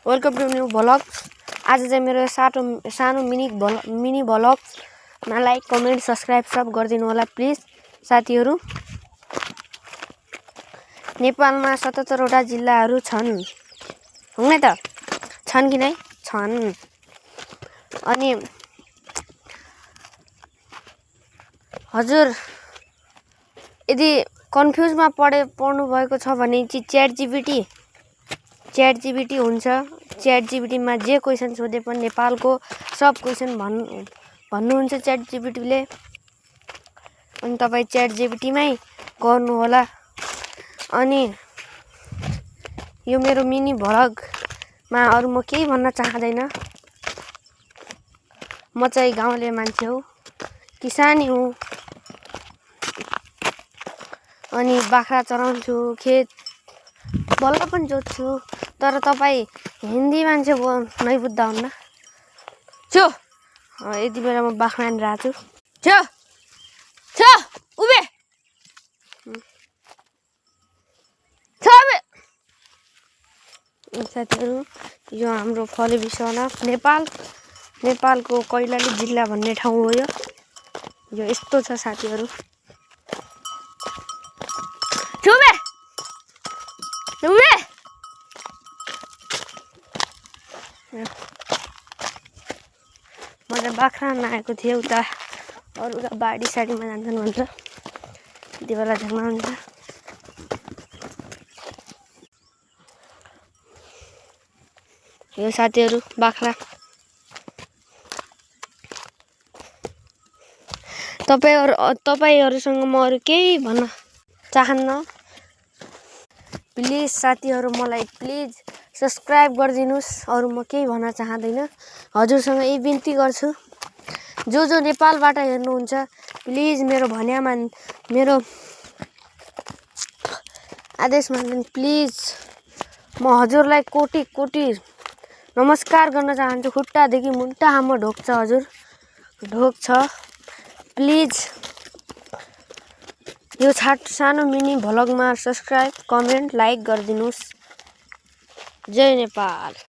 Welcome to new vlog. आज चाहिँ मेरो सानो मिनी भ्लगमा लाइक कमेन्ट सब्सक्राइब सब गरिदिनु होला प्लिज साथीहरू। नेपालमा 77 वटा जिल्लाहरू छन् हुने त छन् कि नै छन्। अनि हजुर यदि कन्फ्युजमा पर्नु भएको छ भने चाहिँ च्याट जीपीटी हुन्छ। च्याट जीपीटीमा जे क्वेशन सोधे पनि नेपालको सब क्वेशन भन्नुहुन्छ च्याट जीपीटीले। अनि तपाईँ च्याट जीपीटीमै गर्नु होला। अनि यो मेरो मिनी भ्लगमा अरु म केही भन्न चाहदैन। म चाहिँ गाउँले मान्छे हो, किसानी हुँ। अनि बाख्रा चराउँछु, खेत बल्ल पनि जोत्छु। तर तपाईँ हिन्दी मान्छे नै बुझ्दा हुन्न। छ्यो यति बेला म बाख्रा हानिरहेको छु। छ्यो उभे साथीहरू, यो हाम्रो फले बिसवना नेपालको कैलाली जिल्ला भन्ने ठाउँ हो। यो यस्तो छ साथीहरू। म त बाख्रा नआएको थिएँ, उता अरूका बाडी साडीमा जान्छन् भन्छ, त्यति बेला झगडा हुन्छ। यो साथीहरू बाख्रा। तपाईहरुसँग म अरु केही भन्न चाहन्न। प्लिज साथीहरू मलाई प्लिज सब्सक्राइब गरिदिनुस्। अरु म केही भन्न चाहदैन। हजुरसँग यही बिन्ती गर्छु, जो नेपालबाट हेर्नुहुन्छ प्लिज मेरो आदेश मान्नु प्लिज। म हजुरलाई कोटी नमस्कार गर्न चाहन्छु। खुट्टादेखि मुन्टासम्म ढोक छ हजुर, ढोक छ। प्लिज यो सानो मिनी भ्लगमा सब्सक्राइब कमेन्ट लाइक गरिदिनुस्। जय नेपाल।